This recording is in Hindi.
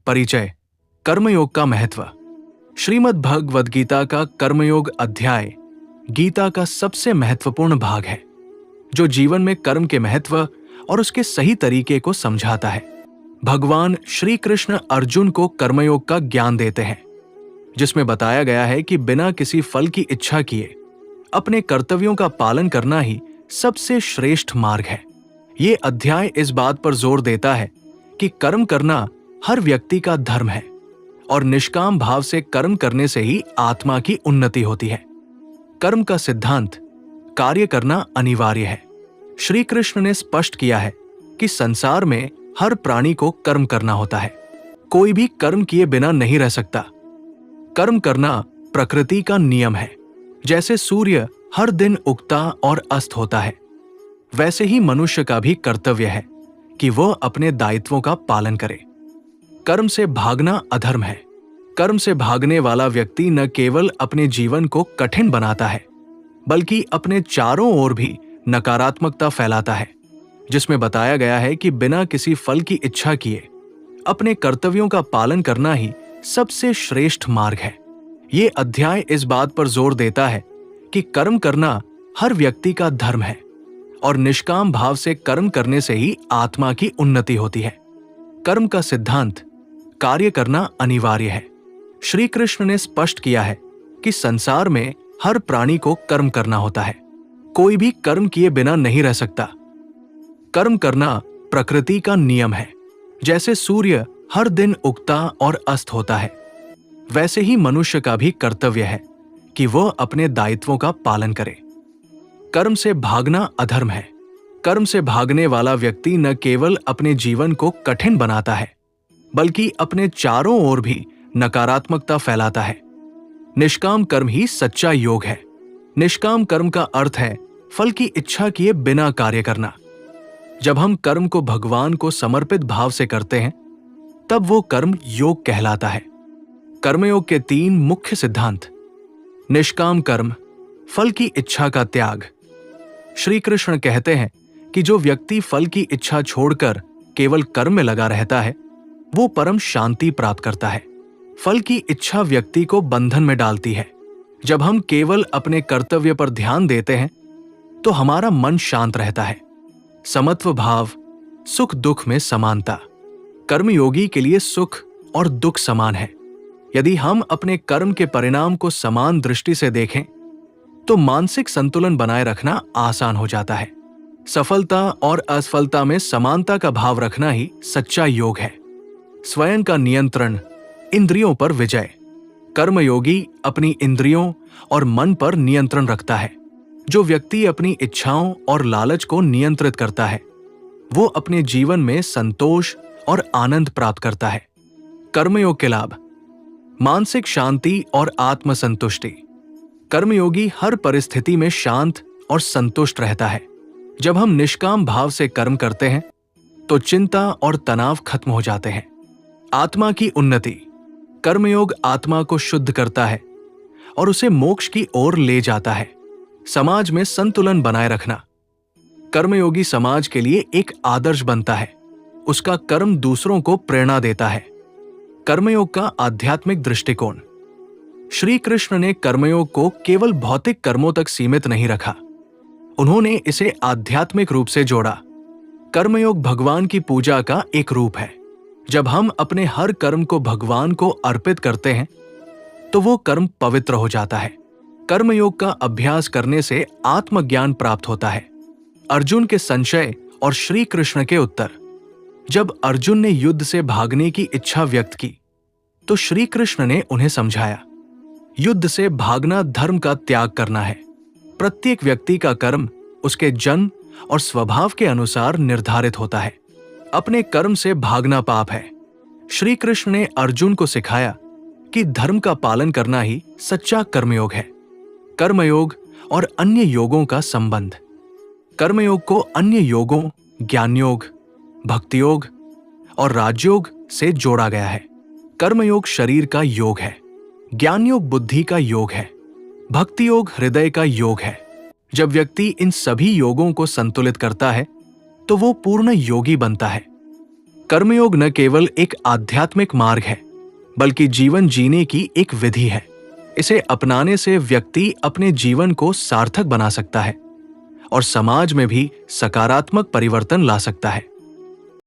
परिचय। कर्मयोग का महत्व। श्रीमद् भगवद गीता का कर्मयोग अध्याय गीता का सबसे महत्वपूर्ण भाग है, जो जीवन में कर्म के महत्व और उसके सही तरीके को समझाता है। भगवान श्री कृष्ण अर्जुन को कर्मयोग का ज्ञान देते हैं, जिसमें बताया गया है कि बिना किसी फल की इच्छा किए अपने कर्तव्यों का पालन करना ही सबसे श्रेष्ठ मार्ग है। ये अध्याय इस बात पर जोर देता है कि कर्म करना हर व्यक्ति का धर्म है और निष्काम भाव से कर्म करने से ही आत्मा की उन्नति होती है। कर्म का सिद्धांत कार्य करना अनिवार्य है। श्री कृष्ण ने स्पष्ट किया है कि संसार में हर प्राणी को कर्म करना होता है। कोई भी कर्म किए बिना नहीं रह सकता। कर्म करना प्रकृति का नियम है। जैसे सूर्य हर दिन उगता और अस्त होता है, वैसे ही मनुष्य का भी कर्तव्य है कि वह अपने दायित्वों का पालन करे। कर्म से भागना अधर्म है। कर्म से भागने वाला व्यक्ति न केवल अपने जीवन को कठिन बनाता है, बल्कि अपने चारों ओर भी नकारात्मकता फैलाता है, जिसमें बताया गया है कि बिना किसी फल की इच्छा किए अपने कर्तव्यों का पालन करना ही सबसे श्रेष्ठ मार्ग है। ये अध्याय इस बात पर जोर देता है कि कर्म करना हर व्यक्ति का धर्म है और निष्काम भाव से कर्म करने से ही आत्मा की उन्नति होती है। कर्म का सिद्धांत कार्य करना अनिवार्य है। श्री कृष्ण ने स्पष्ट किया है कि संसार में हर प्राणी को कर्म करना होता है। कोई भी कर्म किए बिना नहीं रह सकता। कर्म करना प्रकृति का नियम है। जैसे सूर्य हर दिन उगता और अस्त होता है, वैसे ही मनुष्य का भी कर्तव्य है कि वह अपने दायित्वों का पालन करे। कर्म से भागना अधर्म है। कर्म से भागने वाला व्यक्ति न केवल अपने जीवन को कठिन बनाता है, बल्कि अपने चारों ओर भी नकारात्मकता फैलाता है। निष्काम कर्म ही सच्चा योग है। निष्काम कर्म का अर्थ है फल की इच्छा किए बिना कार्य करना। जब हम कर्म को भगवान को समर्पित भाव से करते हैं, तब वो कर्म योग कहलाता है। कर्मयोग के 3 मुख्य सिद्धांत। निष्काम कर्म, फल की इच्छा का त्याग। श्री कृष्ण कहते हैं कि जो व्यक्ति फल की इच्छा छोड़कर केवल कर्म में लगा रहता है, वो परम शांति प्राप्त करता है। फल की इच्छा व्यक्ति को बंधन में डालती है। जब हम केवल अपने कर्तव्य पर ध्यान देते हैं, तो हमारा मन शांत रहता है। समत्व भाव, सुख दुख में समानता। कर्मयोगी के लिए सुख और दुख समान है। यदि हम अपने कर्म के परिणाम को समान दृष्टि से देखें, तो मानसिक संतुलन बनाए रखना आसान हो जाता है। सफलता और असफलता में समानता का भाव रखना ही सच्चा योग है। स्वयं का नियंत्रण, इंद्रियों पर विजय। कर्मयोगी अपनी इंद्रियों और मन पर नियंत्रण रखता है। जो व्यक्ति अपनी इच्छाओं और लालच को नियंत्रित करता है, वो अपने जीवन में संतोष और आनंद प्राप्त करता है। कर्मयोग के लाभ। मानसिक शांति और आत्मसंतुष्टि। कर्मयोगी हर परिस्थिति में शांत और संतुष्ट रहता है। जब हम निष्काम भाव से कर्म करते हैं, तो चिंता और तनाव खत्म हो जाते हैं। आत्मा की उन्नति। कर्मयोग आत्मा को शुद्ध करता है और उसे मोक्ष की ओर ले जाता है। समाज में संतुलन बनाए रखना। कर्मयोगी समाज के लिए एक आदर्श बनता है। उसका कर्म दूसरों को प्रेरणा देता है। कर्मयोग का आध्यात्मिक दृष्टिकोण। श्री कृष्ण ने कर्मयोग को केवल भौतिक कर्मों तक सीमित नहीं रखा। उन्होंने इसे आध्यात्मिक रूप से जोड़ा। कर्मयोग भगवान की पूजा का एक रूप है। जब हम अपने हर कर्म को भगवान को अर्पित करते हैं, तो वो कर्म पवित्र हो जाता है। कर्मयोग का अभ्यास करने से आत्मज्ञान प्राप्त होता है। अर्जुन के संशय और श्री कृष्ण के उत्तर। जब अर्जुन ने युद्ध से भागने की इच्छा व्यक्त की, तो श्री कृष्ण ने उन्हें समझाया, युद्ध से भागना धर्म का त्याग करना है। प्रत्येक व्यक्ति का कर्म उसके जन्म और स्वभाव के अनुसार निर्धारित होता है। अपने कर्म से भागना पाप है। श्री कृष्ण ने अर्जुन को सिखाया कि धर्म का पालन करना ही सच्चा कर्मयोग है। कर्मयोग और अन्य योगों का संबंध। कर्मयोग को अन्य योगों, ज्ञान योग, भक्ति योग और राजयोग से जोड़ा गया है। कर्मयोग शरीर का योग है। ज्ञान योग बुद्धि का योग है। भक्ति योग हृदय का योग है। जब व्यक्ति इन सभी योगों को संतुलित करता है, तो वो पूर्ण योगी बनता है। कर्मयोग न केवल एक आध्यात्मिक मार्ग है, बल्कि जीवन जीने की एक विधि है। इसे अपनाने से व्यक्ति अपने जीवन को सार्थक बना सकता है और समाज में भी सकारात्मक परिवर्तन ला सकता है।